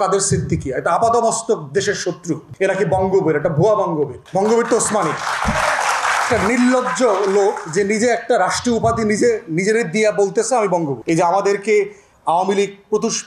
কাদের সিদ্দিকী এটা আপাদমস্তক দেশের শত্রু, এরা কি বঙ্গবীর? এটা ভুয়া বঙ্গবীর। বঙ্গবীর তো ওসমানী। একটা নির্লজ্জ লোক যে নিজে একটা রাষ্ট্রীয় উপাধি নিজের দিয়া বলতেছে আমি বঙ্গবীর। এই যে আমাদেরকে আওয়ামী লীগ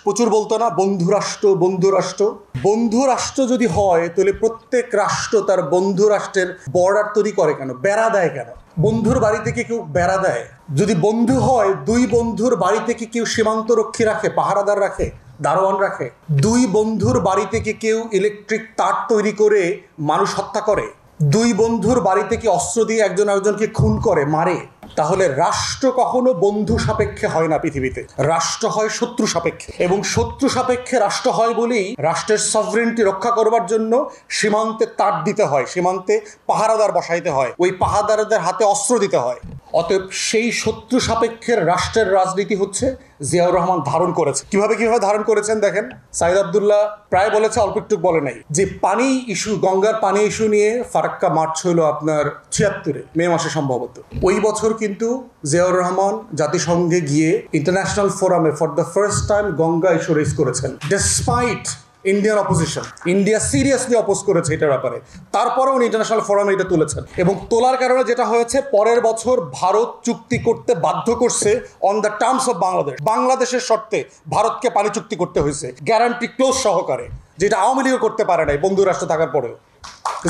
প্রচুর বলতো না বন্ধু রাষ্ট্র বন্ধু রাষ্ট্র। বন্ধু রাষ্ট্র যদি হয় তাহলে প্রত্যেক রাষ্ট্র তার বন্ধু রাষ্ট্রের বর্ডার তৈরি করে কেন, বেড়া দেয় কেন? বন্ধুর বাড়ি থেকে কেউ বেড়া দেয়? যদি বন্ধু হয় দুই বন্ধুর বাড়ি থেকে কেউ সীমান্ত রক্ষী রাখে, পাহারাদার রাখে, দারোয়ান রাখে? দুই বন্ধুর বাড়ি থেকে কেউ ইলেকট্রিক তার তৈরি করে মানুষ হত্যা করে? দুই বন্ধুর বাড়ি থেকে অস্ত্র দিয়ে একজন একজনকে খুন করে, মারে? তাহলে রাষ্ট্র কখনো বন্ধু সাপেক্ষে হয় না পৃথিবীতে, রাষ্ট্র হয় শত্রু সাপেক্ষে। এবং শত্রু সাপেক্ষে রাষ্ট্র হয় বলেই রাষ্ট্রের সভরেনিটি রক্ষা করবার জন্য সীমান্তে তার দিতে হয়, সীমান্তে পাহারাদার বসাইতে হয়, ওই পাহারাদারদের হাতে অস্ত্র দিতে হয়। অতএব সেই শত্রু সাপেক্ষের রাষ্ট্রের রাজনীতি হচ্ছে জিয়াউর রহমান ধারণ করেছে। কিভাবে ধারণ করেছেন দেখেন। সাইদ আব্দুল্লাহ প্রায় বলেছে, অল্প একটু বলে নাই, যে পানি ইস্যু, গঙ্গার পানি ইস্যু নিয়ে ফারাক্কা মার্চ হলো আপনার ৭৬ মে মাসে সম্ভবত। ওই বছর কিন্তু জিয়াউর রহমান জাতিসংঘে গিয়ে ইন্টারন্যাশনাল ফোরামে for the first time Ganga issue raise করেছেন। Despite Indian opposition, India seriously oppose করেছে এটার ব্যাপারে, তারপরে উনি ইন্টারন্যাশনাল ফোরামে এটা তুলেছেন। এবং তোলার কারণে যেটা হয়েছে, পরের বছর ভারত চুক্তি করতে বাধ্য করছে on the terms of Bangladesh, বাংলাদেশের শর্তে ভারতকে পানি চুক্তি করতে হয়েছে, গ্যারান্টি ক্লোজ সহকারে, যেটা আওয়ামী লীগও করতে পারে নাই বন্ধু রাষ্ট্র থাকার পরেও।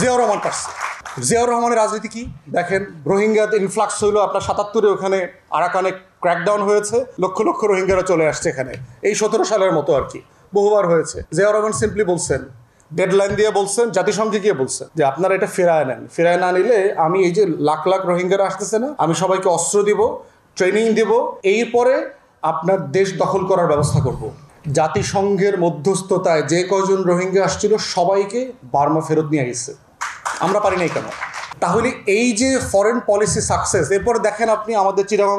জিয়াউর রহমান পারছে। জিয়াউর রহমানের রাজনীতি কি দেখেন। রোহিঙ্গাদের ইনফ্লাক্স হইলো আপনার ৭৭-এ, ওখানে আরাকানে ক্র্যাকডাউন হয়েছে, লক্ষ লক্ষ রোহিঙ্গারা চলে আসছে এখানে, এই ১৭ সালের মতো আর কি, বহুবার হয়েছে। জিয়াউর রহমান সিম্পলি বলছেন, ডেডলাইন দিয়ে বলছেন, জাতিসংঘে গিয়ে বলছেন যে আপনারা এটা ফেরায় নেন, ফেরায় না নিলে আমি এই যে লাখ লাখ রোহিঙ্গারা আসতেছে না, আমি সবাইকে অস্ত্র দিব, ট্রেনিং দিব, এরপরে আপনার দেশ দখল করার ব্যবস্থা করব। জাতিসংঘের মধ্যস্থতায় যে কয়জন রোহিঙ্গা আসছিল সবাইকে বার্মা ফেরত নিয়ে গেছে। আমরা পারি নাই কেন? তাহলে এই যে ফরেন পলিসি সাকসেস, এরপরে দেখেন আপনি আমাদের চিটাগং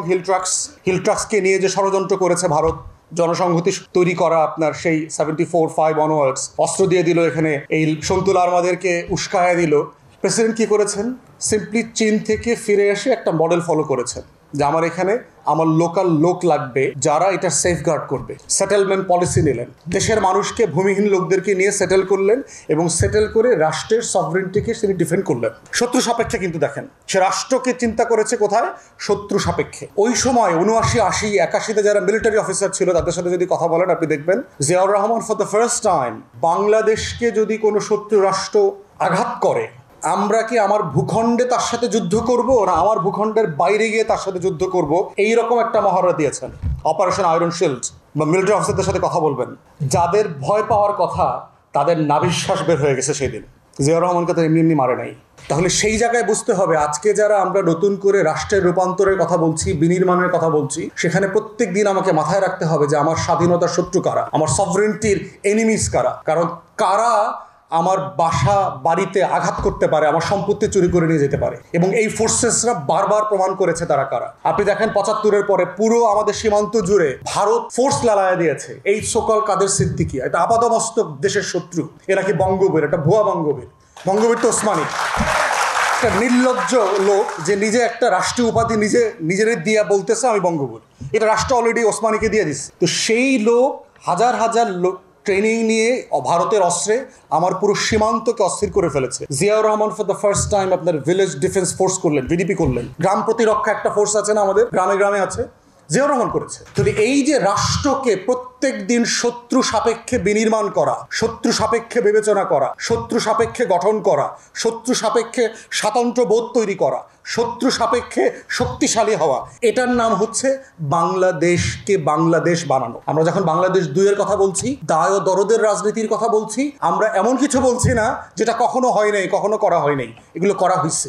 হিল ট্রাক্সকে নিয়ে যে ষড়যন্ত্র করেছে ভারত, জনসংহতি তৈরি করা আপনার সেই 74-5 অনওয়ার্ডস, অস্ত্র দিয়ে দিল এখানে, এই সন্তুল আর্মাদেরকে উস্কায়া দিল। প্রেসিডেন্ট কি করেছেন? সিম্পলি চীন থেকে ফিরে এসে একটা মডেল ফলো করেছেন যে আমার এখানে আমার লোকাল লোক লাগবে যারা এটা সেফগার্ড করবে। সেটেলমেন্ট পলিসি নিলেন, দেশের মানুষকে, ভূমিহীন লোকদেরকে নিয়ে সেটেল করলেন, এবং সেটেল করে রাষ্ট্রের সভরেনিটিকে তিনি ডিফেন্ড করলেন শত্রু সাপেক্ষে। কিন্তু দেখেন সে রাষ্ট্রকে চিন্তা করেছে কোথায়? শত্রু সাপেক্ষে। ওই সময় ৭৯, ৮০, ৮১-তে যারা মিলিটারি অফিসার ছিল তাদের সাথে যদি কথা বলেন আপনি দেখবেন Ziaur Rahman for the first time বাংলাদেশকে যদি কোনো শত্রু রাষ্ট্র আঘাত করে, আমরা কি আমার ভূখণ্ডে তার সাথে যুদ্ধ করব, না আমার ভূখণ্ডের বাইরে গিয়ে তার সাথে যুদ্ধ করব, এইরকম একটা মহড়া দিয়েছেন। Operation iron shield. বা মিলিটারি অফিসারদের সাথে কথা বলবেন, যাদের ভয় পাওয়ার কথা তাদের নাভিশ্বাস বের হয়ে গেছে সেদিন। জিয়াউর রহমানকে তো এমনি মারে নাই। তাহলে সেই জায়গায় বুঝতে হবে, আজকে যারা আমরা নতুন করে রাষ্ট্রের রূপান্তরের কথা বলছি, বিনির্মাণের কথা বলছি, সেখানে প্রত্যেক দিন আমাকে মাথায় রাখতে হবে যে আমার স্বাধীনতার শত্রু কারা, আমার সভরেনিটির এনিমিস কারা। কারণ কারা আমার বাড়িতে আঘাত করতে পারে, আমার সম্পত্তি চুরি করে নিয়ে যেতে পারে, এবং এই ফোর্সেসরা বারবার প্রমাণ করেছে তারা কারা। আপনি দেখেন ৭৫-এর পরে পুরো আমাদের সীমান্ত জুড়ে ভারত ফোর্স লাগায় দিয়েছে। এই সকল কাদের সিদ্দিকী এটা আপাদমস্তক দেশের শত্রু, এরা কি বঙ্গবীর? এটা ভুয়া বঙ্গবীর। বঙ্গবীর তো ওসমানী। একটা নির্লজ্জ লোক যে নিজে একটা রাষ্ট্রীয় উপাধি নিজের দিয়া বলতেছে আমি বঙ্গবীর। এটা রাষ্ট্র অলরেডি ওসমানীকে দিয়ে দিচ্ছে। তো সেই লোক হাজার হাজার লোক ট্রেনিং নিয়ে ভারতের অস্ত্রে আমার পুরো সীমান্তকে অস্থির করে ফেলেছে। Ziaur Rahman for the first time আপনার ভিলেজ ডিফেন্স ফোর্স করলেন, ভিডিপি করলেন। গ্রাম প্রতিরক্ষা একটা ফোর্স আছে না আমাদের, গ্রামে গ্রামে আছে, জিয়াউর রহমান করেছে। তো এই যে রাষ্ট্রকে প্রত্যেক দিন শত্রু সাপেক্ষে বিনির্মাণ করা, শত্রু সাপেক্ষে বিবেচনা করা, শত্রু সাপেক্ষে গঠন করা, শত্রু সাপেক্ষে স্বাতন্ত্র্য বোধ তৈরি করা, শত্রু সাপেক্ষে শক্তিশালী হওয়া, এটার নাম হচ্ছে বাংলাদেশকে বাংলাদেশ বানানো। আমরা যখন বাংলাদেশ ২-এর কথা বলছি, দায় ও দরদের রাজনীতির কথা বলছি, আমরা এমন কিছু বলছি না যেটা কখনো হয় নাই, কখনো করা হয় নাই, এগুলো করা হয়েছে।